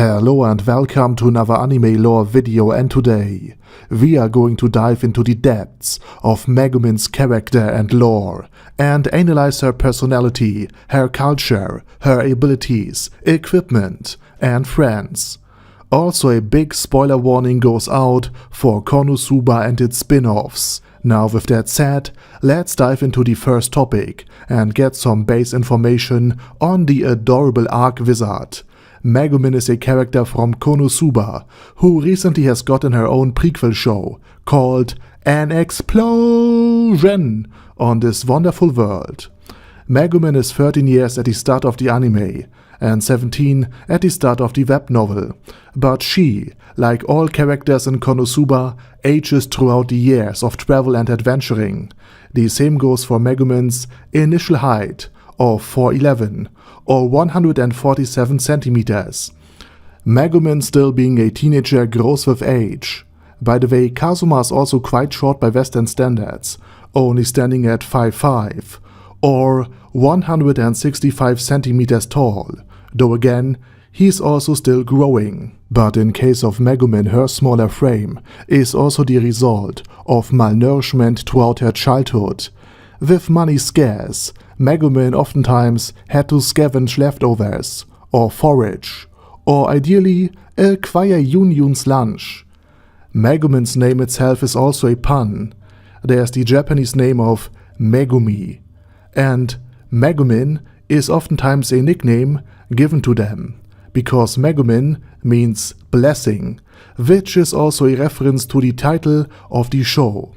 Hello and welcome to another anime lore video, and today we are going to dive into the depths of Megumin's character and lore and analyze her personality, her culture, her abilities, equipment and friends. Also, a big spoiler warning goes out for Konosuba and its spin-offs. Now with that said, let's dive into the first topic and get some base information on the adorable Arc Wizard. Megumin is a character from Konosuba who recently has gotten her own prequel show called An Explosion on this wonderful world. Megumin is 13 years at the start of the anime and 17 at the start of the web novel, but she, like all characters in Konosuba, ages throughout the years of travel and adventuring. The same goes for Megumin's initial height of 4'11", or 147 centimeters. Megumin, still being a teenager, grows with age. By the way, Kazuma is also quite short by Western standards, only standing at 5'5", or 165 centimeters tall, though again, he's also still growing. But in case of Megumin, her smaller frame is also the result of malnourishment throughout her childhood. With money scarce, Megumin oftentimes had to scavenge leftovers, or forage, or ideally acquire Yunyun's lunch. Megumin's name itself is also a pun. There's the Japanese name of Megumi, and Megumin is oftentimes a nickname given to them, because Megumin means blessing, which is also a reference to the title of the show,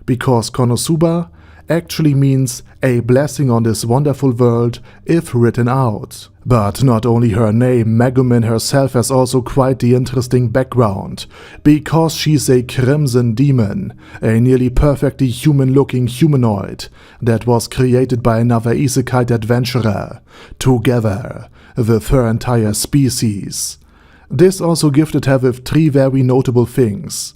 because Konosuba actually means a blessing on this wonderful world if written out. But not only her name, Megumin herself has also quite the interesting background, because she's a crimson demon, a nearly perfectly human-looking humanoid that was created by another isekai adventurer, together with her entire species. This also gifted her with three very notable things.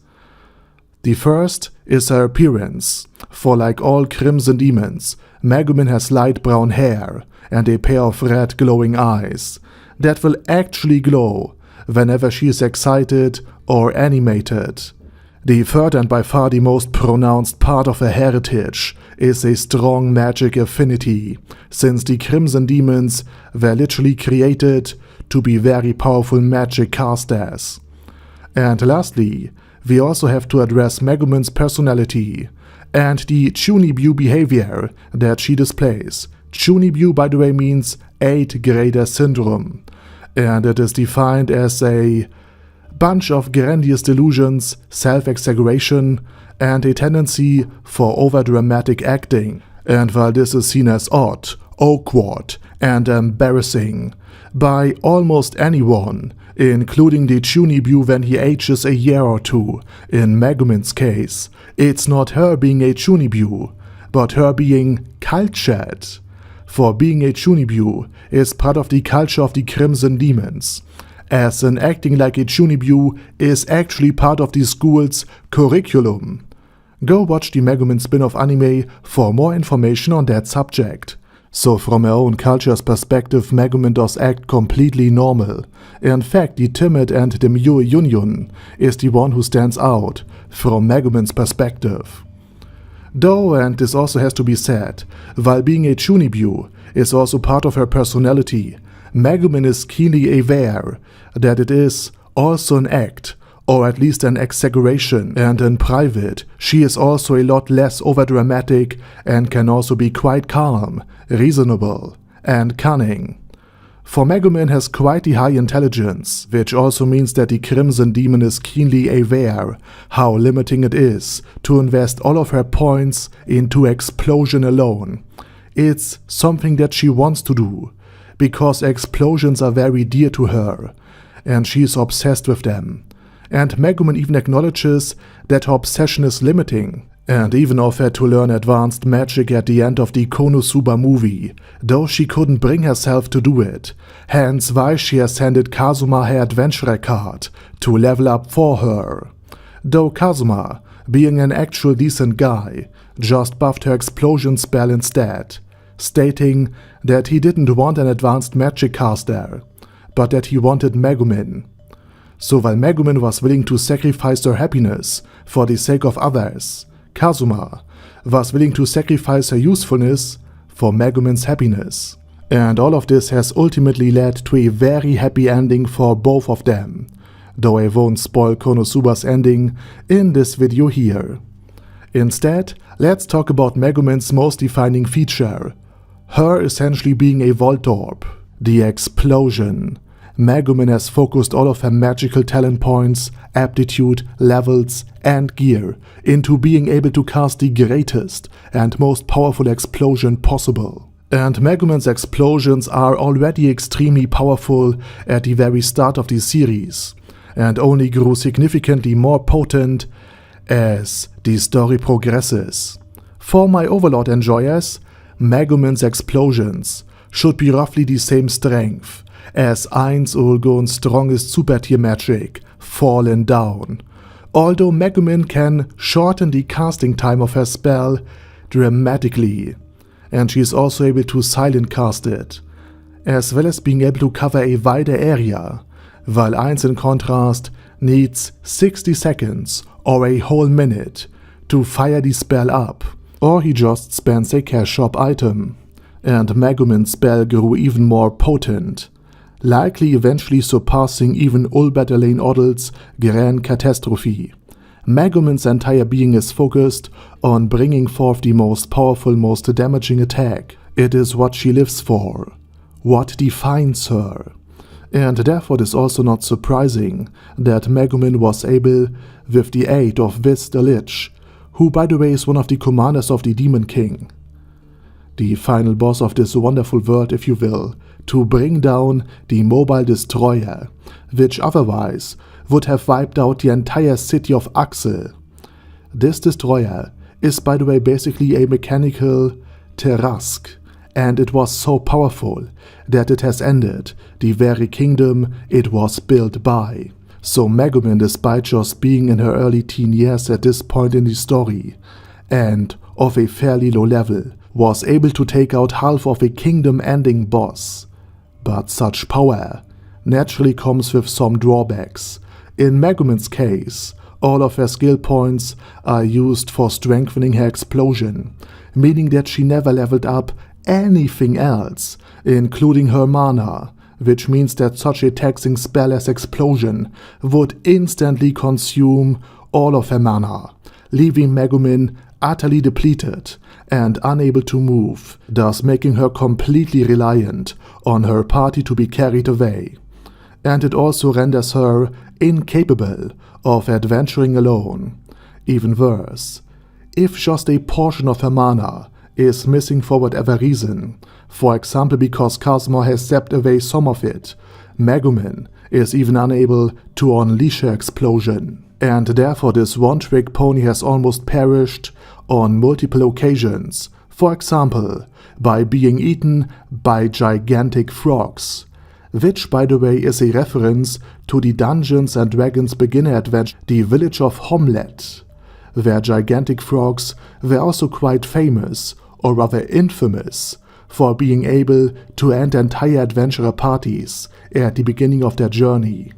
The first is her appearance, for like all crimson demons, Megumin has light brown hair and a pair of red glowing eyes that will actually glow whenever she is excited or animated. The third and by far the most pronounced part of her heritage is a strong magic affinity, since the crimson demons were literally created to be very powerful magic casters. And lastly, we also have to address Megumin's personality and the Chunibyo behavior that she displays. Chunibyo, by the way, means 8th grader syndrome, and it is defined as a bunch of grandiose delusions, self-exaggeration, and a tendency for overdramatic acting. And while this is seen as odd, awkward, and embarrassing by almost anyone, including the Chunibyo when he ages a year or two, in Megumin's case, it's not her being a Chunibyo, but her being cultured. For being a Chunibyo is part of the culture of the Crimson Demons, as in acting like a Chunibyo is actually part of the school's curriculum. Go watch the Megumin spin-off anime for more information on that subject. So from her own culture's perspective, Megumin does act completely normal. In fact, the timid and demure Yunyun is the one who stands out from Megumin's perspective. Though, and this also has to be said, while being a Chunibyo is also part of her personality, Megumin is keenly aware that it is also an act, or at least an exaggeration, and in private, she is also a lot less overdramatic and can also be quite calm, reasonable, and cunning. For Megumin has quite the high intelligence, which also means that the Crimson Demon is keenly aware how limiting it is to invest all of her points into explosion alone. It's something that she wants to do, because explosions are very dear to her, and she is obsessed with them. And Megumin even acknowledges that her obsession is limiting, and even offered to learn advanced magic at the end of the Konosuba movie, though she couldn't bring herself to do it, hence why she has handed Kazuma her adventurer card to level up for her. Though Kazuma, being an actual decent guy, just buffed her explosion spell instead, stating that he didn't want an advanced magic caster, but that he wanted Megumin. So while Megumin was willing to sacrifice her happiness for the sake of others, Kazuma was willing to sacrifice her usefulness for Megumin's happiness. And all of this has ultimately led to a very happy ending for both of them, though I won't spoil Konosuba's ending in this video here. Instead, let's talk about Megumin's most defining feature, her essentially being a Voltorb, the explosion. Megumin has focused all of her magical talent points, aptitude, levels, and gear into being able to cast the greatest and most powerful explosion possible. And Megumin's explosions are already extremely powerful at the very start of the series, and only grew significantly more potent as the story progresses. For my Overlord enjoyers, Megumin's explosions should be roughly the same strength as Ainz Ulgun's strongest super tier magic, Fallen Down, although Megumin can shorten the casting time of her spell dramatically, and she is also able to silent cast it, as well as being able to cover a wider area, while Ainz in contrast needs 60 seconds or a whole minute to fire the spell up, or he just spends a cash shop item. And Megumin's spell grew even more potent, likely eventually surpassing even Ulberdalain Oddle's Grand Catastrophe. Megumin's entire being is focused on bringing forth the most powerful, most damaging attack. It is what she lives for, what defines her. And therefore it is also not surprising that Megumin was able, with the aid of Whis the Lich, who by the way is one of the commanders of the Demon King, the final boss of this wonderful world if you will, to bring down the mobile destroyer, which otherwise would have wiped out the entire city of Axel. This destroyer is by the way basically a mechanical Terrask, and it was so powerful that it has ended the very kingdom it was built by. So Megumin, despite just being in her early teen years at this point in the story, and of a fairly low level, was able to take out half of a kingdom-ending boss. But such power naturally comes with some drawbacks. In Megumin's case, all of her skill points are used for strengthening her explosion, meaning that she never leveled up anything else, including her mana, which means that such a taxing spell as Explosion would instantly consume all of her mana, leaving Megumin utterly depleted and unable to move, thus making her completely reliant on her party to be carried away. And it also renders her incapable of adventuring alone. Even worse, if just a portion of her mana is missing for whatever reason, for example because Kazuma has zapped away some of it, Megumin is even unable to unleash her explosion. And therefore this one-trick pony has almost perished on multiple occasions, for example by being eaten by gigantic frogs, which by the way is a reference to the Dungeons & Dragons beginner adventure The Village of Homlet, where gigantic frogs were also quite famous, or rather infamous, for being able to end entire adventurer parties at the beginning of their journey.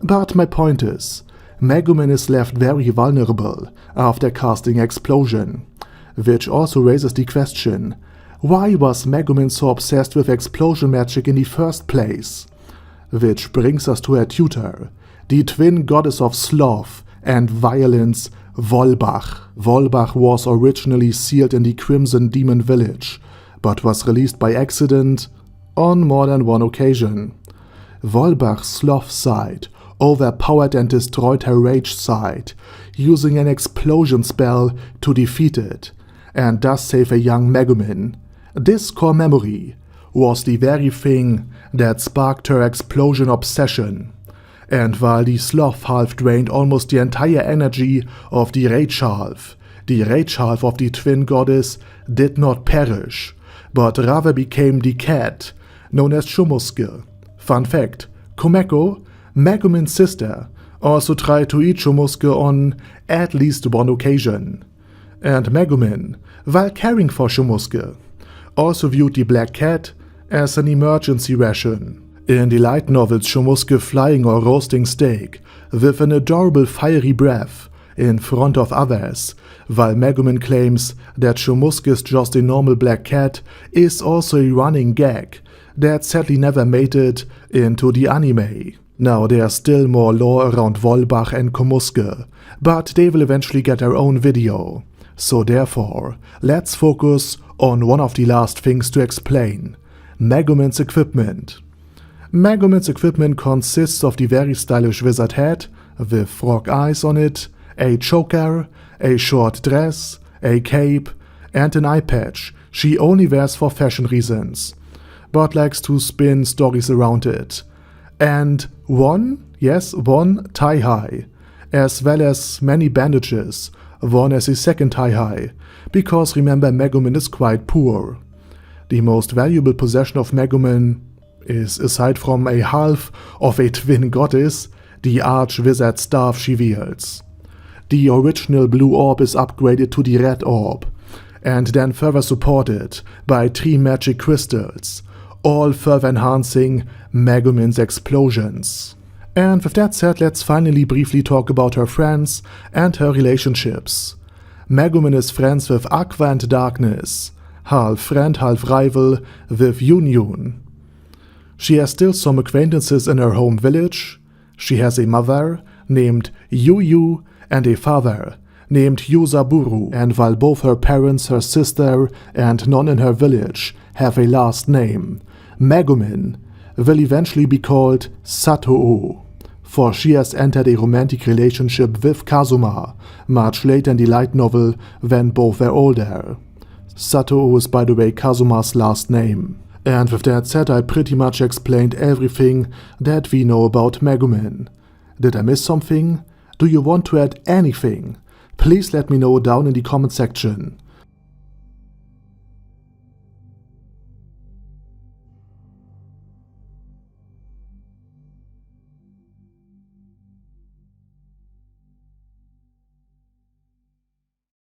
But my point is, Megumin is left very vulnerable after casting Explosion, which also raises the question, why was Megumin so obsessed with explosion magic in the first place? Which brings us to her tutor, the twin goddess of sloth and violence, Volbach. Volbach was originally sealed in the Crimson Demon Village, but was released by accident on more than one occasion. Volbach's sloth side overpowered and destroyed her rage side, using an explosion spell to defeat it, and thus save a young Megumin. This core memory was the very thing that sparked her explosion obsession. And while the sloth half drained almost the entire energy of the rage half of the twin goddess did not perish, but rather became the cat, known as Shumusuke. Fun fact, Kumeko, Megumin's sister, also tried to eat Shumusuke on at least one occasion. And Megumin, while caring for Shumusuke, also viewed the black cat as an emergency ration. In the light novels, Shomusuke flying or roasting steak with an adorable fiery breath in front of others, while Megumin claims that Shomusuke is just a normal black cat, is also a running gag that sadly never made it into the anime. Now there's still more lore around Wolbach and Komusuke, but they will eventually get their own video. So therefore, let's focus on one of the last things to explain: Megumin's equipment. Megumin's equipment consists of the very stylish wizard hat with frog eyes on it, a choker, a short dress, a cape, and an eye patch she only wears for fashion reasons, but likes to spin stories around it. And one tie-high, as well as many bandages, one as a second tie-high, because remember, Megumin is quite poor. The most valuable possession of Megumin is, aside from a half of a twin goddess, the arch-wizard staff she wields. The original blue orb is upgraded to the red orb, and then further supported by 3 magic crystals, all further enhancing Megumin's explosions. And with that said, let's finally briefly talk about her friends and her relationships. Megumin is friends with Aqua and Darkness, half friend, half rival with Yunyun. She has still some acquaintances in her home village. She has a mother named Yuyu and a father named Yuzaburu, and while both her parents, her sister, and none in her village have a last name, Megumin will eventually be called Satoo, for she has entered a romantic relationship with Kazuma much later in the light novel when both were older. Satoo is, by the way, Kazuma's last name. And with that said, I pretty much explained everything that we know about Megumin. Did I miss something? Do you want to add anything? Please let me know down in the comment section.